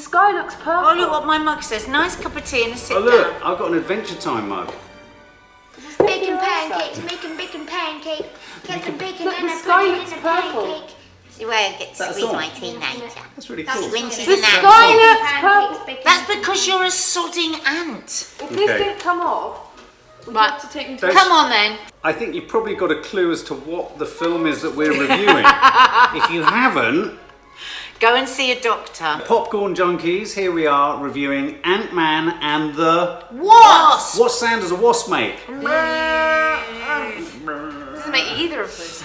sky looks purple. Oh, look what my mug says. Nice cup of tea and a sit Oh look, down. I've got an Adventure Time mug. Bacon pancakes, making bacon pancake. Get the bacon Look, and the I sky put it looks in the purple. pancake. See where I get to That's squeeze all. my teenager. That's really That's cool. When she's The an ant. sky looks Pancakes, purple. bacon. That's because you're a sodding ant. If this Okay. didn't come off, we'd Right. have to take me to... Don't- Come on then. I think you've probably got a clue as to what the film is that we're reviewing. If you haven't, Go and see a doctor. Popcorn Junkies, here we are reviewing Ant-Man and the... Wasp! What sound does a wasp make? Doesn't make either of those.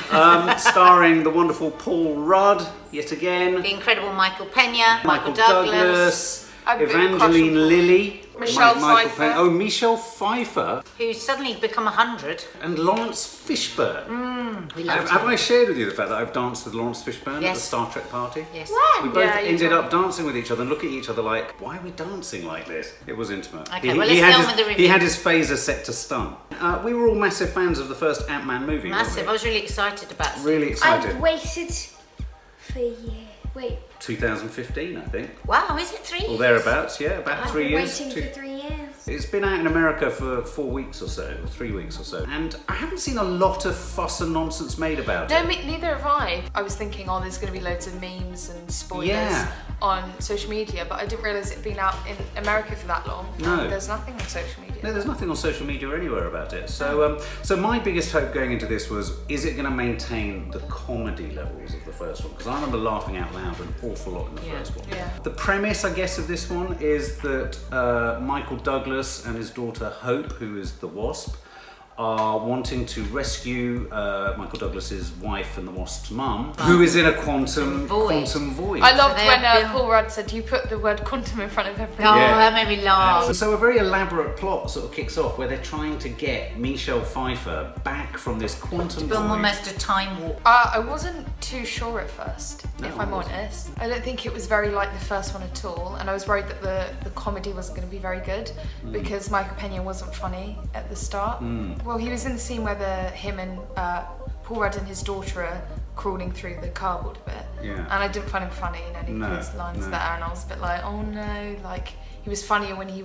Starring the wonderful Paul Rudd, yet again. The incredible Michael Pena, Michael Douglas, I've been Evangeline crushing- Lilly, Michelle Michael Pfeiffer. Oh, Michelle Pfeiffer who's suddenly become 100. and Lawrence Fishburne. We loved Have him. I shared with you the fact that I've danced with Lawrence Fishburne at the Yes. Star Trek party? Yes. We both Yeah, you ended told up dancing with each other and looking at each other like, why are we dancing like this? It was intimate. Okay, well, let's had get on his, with the review. He had his phaser set to stun. We were all massive fans of the first Ant-Man movie. Massive. I Weren't was really excited about it. we? Really excited. I've waited for a year. Wait, 2015, I think. Wow, is it 3 years? Or thereabouts, yeah, about I've 3 been years. waiting for 3 years. It's been out in America for 4 weeks or so, 3 weeks or so, and I haven't seen a lot of fuss and nonsense made about No, it. neither have I. I was thinking, oh, there's going to be loads of memes and spoilers Yeah. on social media, but I didn't realise it'd been out in America for that long. No. There's nothing on social media. No, there's nothing on social media or anywhere about it. So, so my biggest hope going into this was, is it going to maintain the comedy levels of the first one? Because I remember laughing out loud an awful lot in the first one. Yeah. The premise, I guess, of this one is that Michael Douglas and his daughter Hope, who is the Wasp, are wanting to rescue Michael Douglas's wife and the Wasp's mum, who is in a quantum void. I loved So when they're built- Paul Rudd said, you put the word quantum in front of everything. Oh, Yeah. that made me laugh. So a very elaborate plot sort of kicks off where they're trying to get Michelle Pfeiffer back from this quantum Film void. almost a time warp. I wasn't too sure at first, No, if I I'm wasn't. honest. I don't think it was very like the first one at all, and I was worried that the comedy wasn't going to be very good because Michael Pena wasn't funny at the start. Well, he was in the scene where him and Paul Rudd and his daughter are crawling through the cardboard a bit, Yeah. and I didn't find him funny in any No, of his lines no. there, and I was a bit like, oh no, like he was funnier when he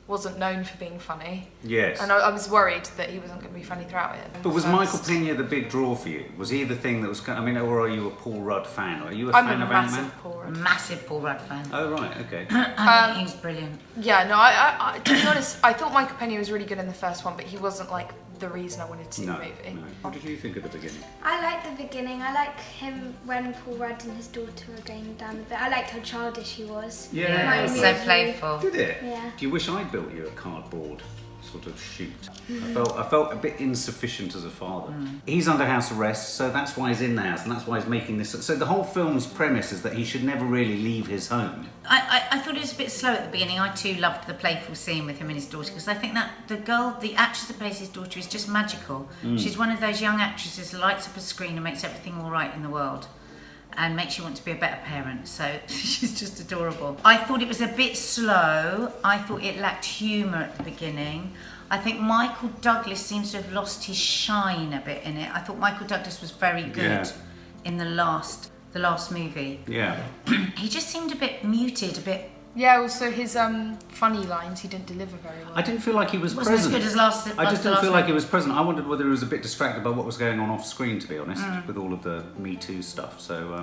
wasn't known for being funny. Yes. And I was worried that he wasn't going to be funny throughout it. But was First. Michael Pena the big draw for you? Was he the thing that was kind of, I mean, or are you a Paul Rudd fan? Are you a I'm fan a of Ant-Man? massive Paul Rudd. Massive Paul Rudd fan. Oh, right, okay. I think he's brilliant. Yeah, no, I to be honest, I thought Michael Pena was really good in the first one, but he wasn't like the reason I wanted to see No, the movie. no. What did you think at the beginning? I like the beginning. I like him when Paul Rudd and his daughter were going down the bit. I liked how childish he was. Yeah. It Reminded was me so of you. playful. Did it? Yeah. Do you wish I'd built you a cardboard sort of shoot? I felt a bit insufficient as a father. He's under house arrest, so that's why he's in the house, and that's why he's making this. So the whole film's premise is that he should never really leave his home. I thought it was a bit slow at the beginning. I too loved the playful scene with him and his daughter because I think that the actress that plays his daughter is just magical. She's one of those young actresses that lights up a screen and makes everything all right in the world and makes you want to be a better parent. So she's just adorable. I thought it was a bit slow. I thought it lacked humour at the beginning. I think Michael Douglas seems to have lost his shine a bit in it. I thought Michael Douglas was very good Yeah. in the last movie. Yeah. He just seemed a bit muted, a bit. Yeah, also his funny lines he didn't deliver very well. I didn't feel like he was Wasn't as present. good as last. I just the didn't last feel like he movie. was present. I wondered whether he was a bit distracted by what was going on off screen, to be honest, with all of the Me Too stuff. So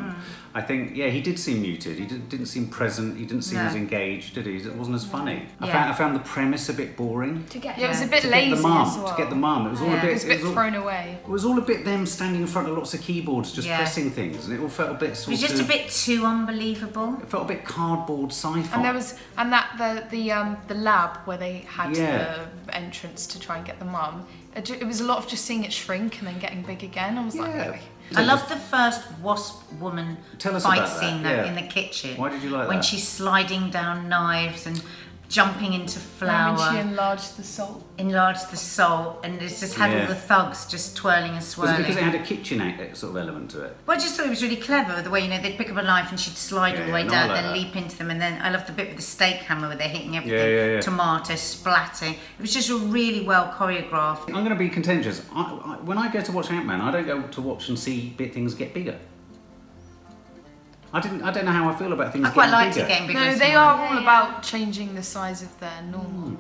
I think, yeah, he did seem muted. He didn't seem present. He didn't seem No. as engaged, did he? It wasn't as funny. Yeah. I found the premise a bit boring. To get Yeah, it was a him. bit To lazy get the mum, as well. to get the mum. It was all Yeah. a bit. It was a bit all, thrown away. it was all a bit them standing in front of lots of keyboards, just Yeah. pressing things, and it all felt a bit It sort was just of. a bit too unbelievable. It felt a bit cardboard sci-fi. And there was the lab where they had Yeah. the entrance to try and get the mum. It was a lot of just seeing it shrink and then getting big again. I was like, Yeah. really? I love the first Wasp woman Tell us fight about that, scene though yeah. in the kitchen. Why did you like when that? she's sliding down knives and jumping into flour, When she enlarged the salt. enlarged the salt, and it's just had Yeah. all the thugs just twirling and Was swirling. it because it had a kitchen sort of element to it? Well, I just thought it was really clever the way, you know, they'd pick up a knife and she'd slide all the Yeah, way no, I down, like then that. leap into them, and then I loved the bit with the steak hammer where they're hitting everything, Yeah. tomato splatting. It was just a really well choreographed. I'm going to be contentious. When I go to watch Ant-Man, I don't go to watch and see things get bigger. I don't know how I feel about things. I quite liked bigger. it getting bigger. No, and they smaller. are all about changing the size of their normal.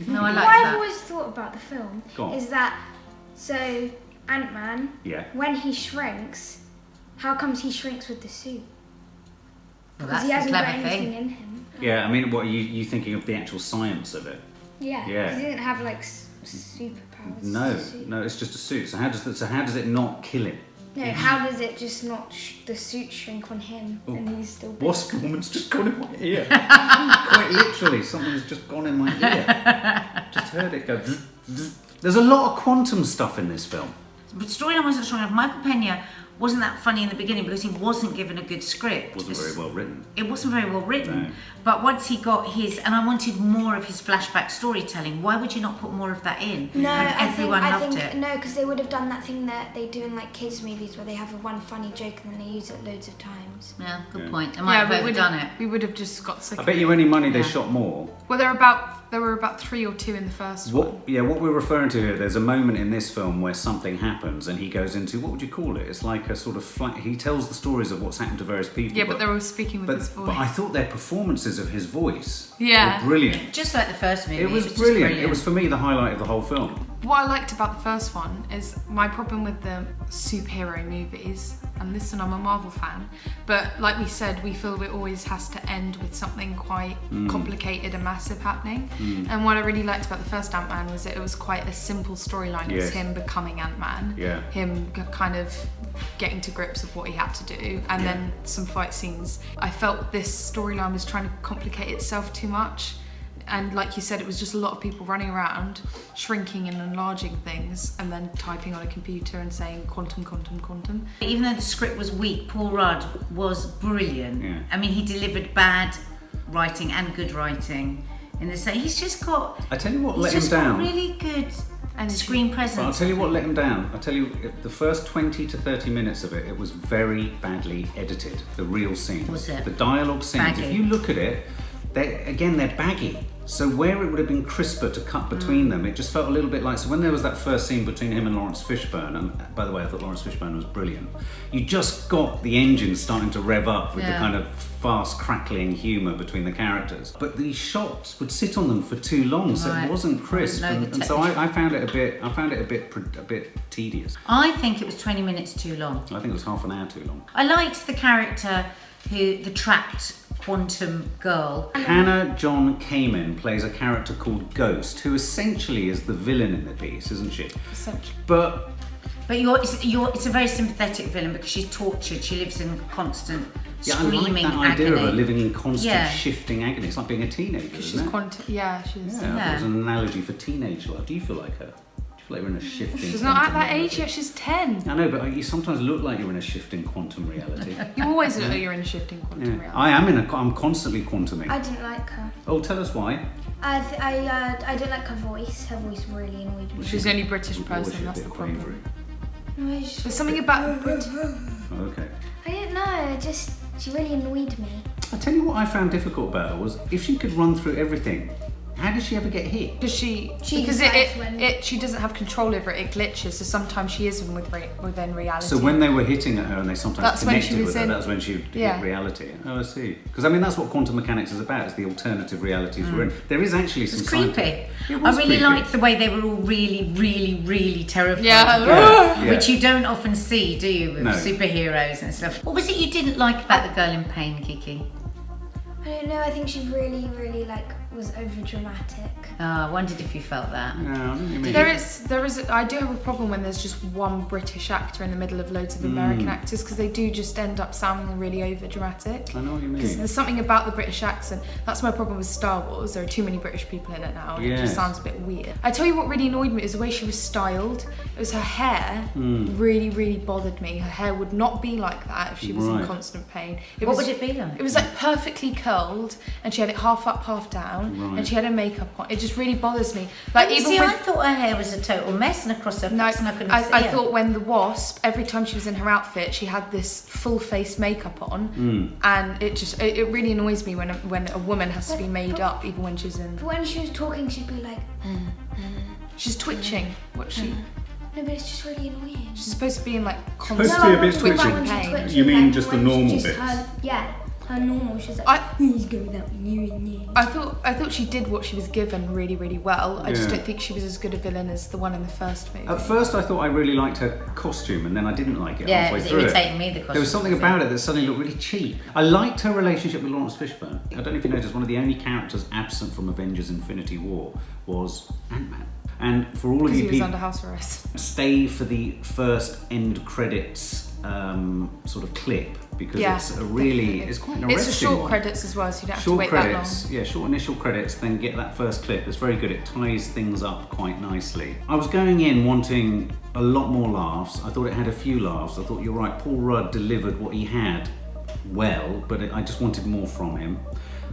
No, I like What I've that. always thought about the film Go on. is that, so Ant-Man, Yeah. when he shrinks, how comes he shrinks with the suit? Well, Because that's he the hasn't got clever anything thing. in him. Yeah, I mean, what are you thinking of the actual science of it? Yeah. Yeah. Because he didn't have like superpowers. No, It's a suit. no, it's just a suit. So how does it not kill him? No, how does it just not the suit shrink on him and he's still big? Wasp woman's just gone in my ear. Quite literally, something's just gone in my ear. Just heard it go. Zzz, zzz. There's a lot of quantum stuff in this film. But storyline wasn't strong enough. Michael Pena wasn't that funny in the beginning because he wasn't given a good script. Wasn't very well written. It wasn't very well written. No. But once he got his, and I wanted more of his flashback storytelling. Why would you not put more of that in? No, And I everyone loved think it. no, because they would have done that thing that they do in like kids' movies where they have one funny joke and then they use it loads of times. Yeah, good Yeah. point. They might have overdone it. We would have just got sick I of bet it. you any money they Yeah. shot more. Well, there were about 3 or 2 in the first one. What we're referring to here, there's a moment in this film where something happens and he goes into, what would you call it? It's like a sort of he tells the stories of what's happened to various people. Yeah, but they're all speaking with his voice. But I thought their performances of his voice Yeah. were brilliant. Just like the first movie. It was just brilliant. It was, for me, the highlight of the whole film. What I liked about the first one is my problem with the superhero movies, and listen, I'm a Marvel fan, but like we said, we feel it always has to end with something quite complicated and massive happening. And what I really liked about the first Ant-Man was that it was quite a simple storyline. It was Yes. him becoming Ant-Man, Yeah. him kind of getting to grips with what he had to do, and then some fight scenes. I felt this storyline was trying to complicate itself too much. And like you said, it was just a lot of people running around, shrinking and enlarging things, and then typing on a computer and saying quantum, quantum, quantum. Even though the script was weak, Paul Rudd was brilliant. Yeah. I mean, he delivered bad writing and good writing. In the same, he's just got. I tell you what He's let him just got down. really good Energy. screen But I'll presence. tell you what let him down. I'll tell you, the first 20 to 30 minutes of it, it was very badly edited. The real scenes. Was it? The dialogue scenes. Baggy. If you look at it, they're baggy. So where it would have been crisper to cut between them, it just felt a little bit like, so when there was that first scene between him and Lawrence Fishburne, and by the way, I thought Lawrence Fishburne was brilliant, you just got the engine starting to rev up with the Yeah. kind of fast crackling humour between the characters. But these shots would sit on them for too long, so Right. it wasn't crisp. No, the And so I found it a bit tedious. I think it was 20 minutes too long. I think it was half an hour too long. I liked the character the trapped quantum girl. Hannah John Kamen plays a character called Ghost, who essentially is the villain in the piece, isn't she? Essentially. But But it's a very sympathetic villain because she's tortured. She lives in constant yeah, I screaming like that idea agony. of her living in constant Yeah. shifting agony. It's like being a teenager, She's isn't it? quantum. Yeah, she's. Yeah, that Yeah. was an analogy for teenage life. Do you feel like her? Do you feel like you're in a shifting She's not at quantum that age reality? yet. She's 10. I know, but you sometimes look like you're in a shifting quantum reality. You always look like you're in a shifting quantum Yeah. reality. I'm constantly quantuming. I didn't like her. Oh, tell us why. I didn't like her voice. Her voice really annoyed me. She's the only British Or was she person. a That's bit the problem. quavery? No, I just- There's something about Brit. Oh, okay. I don't know. She really annoyed me. I tell you what I found difficult about her was if she could run through everything, how did she ever get hit? Because She because decides when- she doesn't have control over it. It glitches. So sometimes she is within reality. So when they were hitting at her and they sometimes That's when connected she was with her, in- that's when she Yeah. hit reality. Oh, I see. Because I mean that's what quantum mechanics is about. It's the alternative realities we're in. There is actually some It's creepy. scientific- It I was really creepy. liked the way they were all really, really, really terrified. Yeah. Yeah. Which you don't often see, do you, with No. superheroes and stuff. What was it you didn't like about the girl in pain, Kiki? I don't know. I think she really, really was over dramatic. Oh, I wondered if you felt that. Yeah, I know what you mean. There is. I do have a problem when there's just one British actor in the middle of loads of American actors because they do just end up sounding really over dramatic. I know what you Because mean. there's something about the British accent. That's my problem with Star Wars. There are too many British people in it now. And It Yes. just sounds a bit weird. I tell you what really annoyed me is the way she was styled. It was her hair really, really bothered me. Her hair would not be like that if she was Right. in constant pain. What would it be like? It was like perfectly curled, and she had it half up, half down, Right. and she had her makeup on. It just really bothers me. Like even See, when I thought her hair was a total mess and across her no, face and I couldn't see I it. thought when the Wasp, every time she was in her outfit, she had this full face makeup on, and it really annoys me when a woman has to be made up even when she's in. But when she was talking, she'd be like, She's twitching. What she? No, but it's just really annoying. She's supposed to be in like Supposed constant to be a bit I'm talking about when twitching she's pain. twitching, You mean like, just the when normal she's bits? Her normal. She's like, please go without me. I thought she did what she was given really, really well. I just Yeah. don't think she was as good a villain as the one in the first movie. At first I thought I really liked her costume, and then I didn't like it Yeah, it halfway was through irritating me, the costume. There was something about it that suddenly looked really cheap. I liked her relationship with Lawrence Fishburne. I don't know if you noticed, one of the only characters absent from Avengers Infinity War was Ant-Man. And for all of Because you he was people, under house arrest. stay for the first end credits sort of clip, because Yeah, it's a really, definitely. it's quite an arresting It's a short one. credits as well, so you don't have to Short wait credits, that long. yeah, short initial credits, then get that first clip. It's very good. It ties things up quite nicely. I was going in wanting a lot more laughs. I thought it had a few laughs. I thought, you're right, Paul Rudd delivered what he had well, but I just wanted more from him.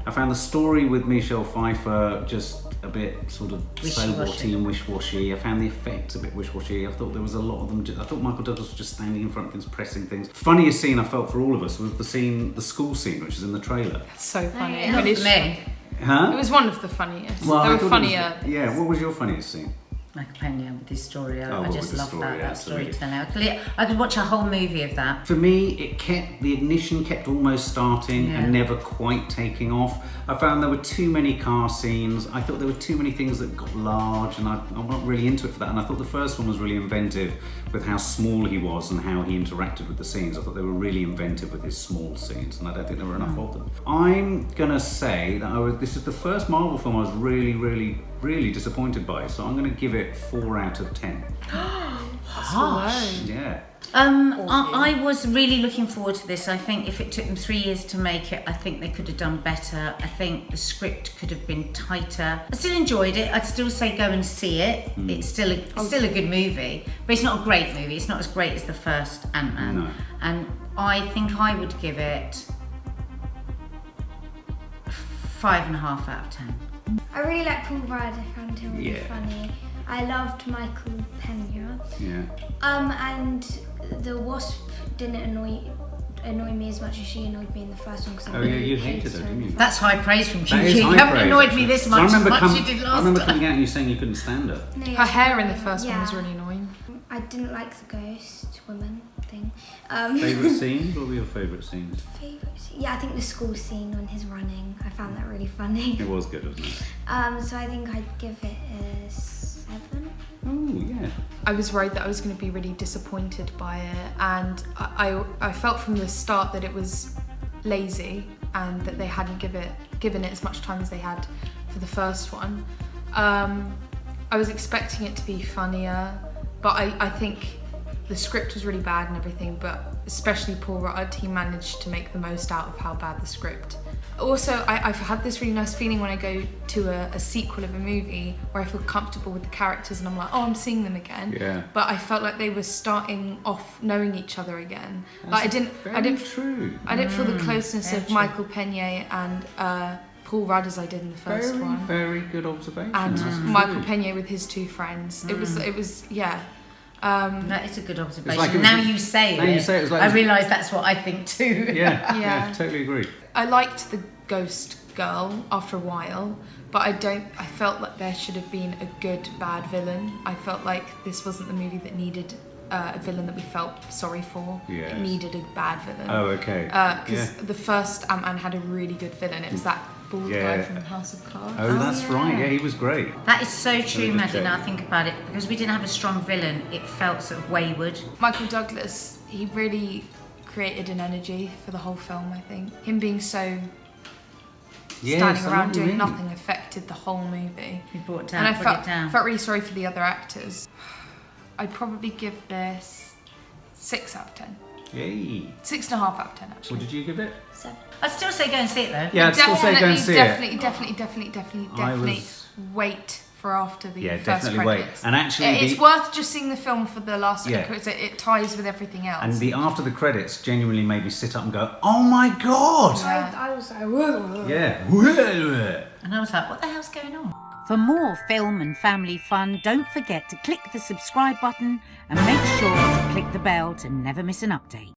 I found the story with Michelle Pfeiffer just a bit sort of Wishy-washy. and wish-washy. I found the effects a bit wish-washy. I thought there was a lot of them. I thought Michael Douglas was just standing in front of things, pressing things. Funniest scene I felt for all of us was the school scene, which is in the trailer. It's so funny. yeah. I mean, Not for me. Huh? it was one of the funniest. Well, there I were thought it was- funnier. yeah, what was your funniest scene? Michael Pena with his story. Oh, I with just the love story, that absolutely. storytelling. I could watch a whole movie of that. For me, the ignition kept almost starting Yeah. and never quite taking off. I found there were too many car scenes. I thought there were too many things that got large, and I'm not really into it for that. And I thought the first one was really inventive with how small he was and how he interacted with the scenes. I thought they were really inventive with his small scenes, and I don't think there were enough of them. I'm gonna say that this is the first Marvel film I was really, really, really disappointed by. So I'm gonna give it 4 out of 10. Harsh. Yeah. I was really looking forward to this. I think if it took them 3 years to make it, I think they could have done better. I think the script could have been tighter. I still enjoyed it. I'd still say go and see it. It's still a good movie, but it's not a great movie. It's not as great as the first Ant-Man. No. And I think I would give it 5.5 out of 10. I really like Paul Rudd. I found him really Yeah. funny. I loved Michael Pena. Yeah. And the Wasp didn't annoy me as much as she annoyed me in the first one. Oh yeah, you hated her, didn't you? That's high praise from That is Kiki. You high haven't praise, annoyed actually. me this So much as I you did last remember time. coming out and you saying you couldn't stand her. No, Her hair in the first one was really annoying. I didn't like the ghost woman thing. Favourite scenes? What were your favourite scenes? Favourite scene? Yeah, I think the school scene when he's running. I found that really funny. It was good, wasn't it? So I think I'd give it a 7. Oh yeah. I was worried that I was going to be really disappointed by it, and I felt from the start that it was lazy and that they hadn't given it as much time as they had for the first one. I was expecting it to be funnier, but I think the script was really bad and everything, but especially Paul Rudd, he managed to make the most out of how bad the script. Also, I've had this really nice feeling when I go to a sequel of a movie where I feel comfortable with the characters and I'm like, oh, I'm seeing them again. Yeah. But I felt like they were starting off knowing each other again. Like I didn't True. I didn't feel the closeness very of true. Michael Pena and Paul Rudd as I did in the first Very, one. very good observation. And That's Michael true. Pena with his 2 friends. It was yeah. That is a good observation. like it was- now you say it's like I realise that's what I think too. Yeah, Yeah. yeah, totally agree. I liked the ghost girl after a while, but I felt like there should have been a good bad villain. I felt like this wasn't the movie that needed a villain that we felt sorry for. Yes. It needed a bad villain. Oh, okay. Because the first Ant-Man had a really good villain. It was that bald Yeah. guy from House of Cards. Oh, that's yeah. right. Yeah, he was great. That is so true, just Maddie, check. now I think about it. Because we didn't have a strong villain, it felt sort of wayward. Michael Douglas, he really created an energy for the whole film, I think. Him being so Yes, standing I know around what you doing mean. nothing affected the whole movie. He brought it And down, I brought it down. felt really sorry for the other actors. I'd probably give this 6 out of 10. Yay. 6.5 out of 10 actually. What did you give it? 7. I'd still say go and see it though. Yeah, I'd still say go and see it. Definitely I was- wait for after the Yeah, first definitely wait. credits. And actually it's worth just seeing the film for the last Yeah. because it ties with everything else. And the after the credits genuinely made me sit up and go, oh my god! Yeah. I was like, whoa. Yeah. And I was like, what the hell's going on? For more film and family fun, don't forget to click the subscribe button and make sure to click the bell to never miss an update.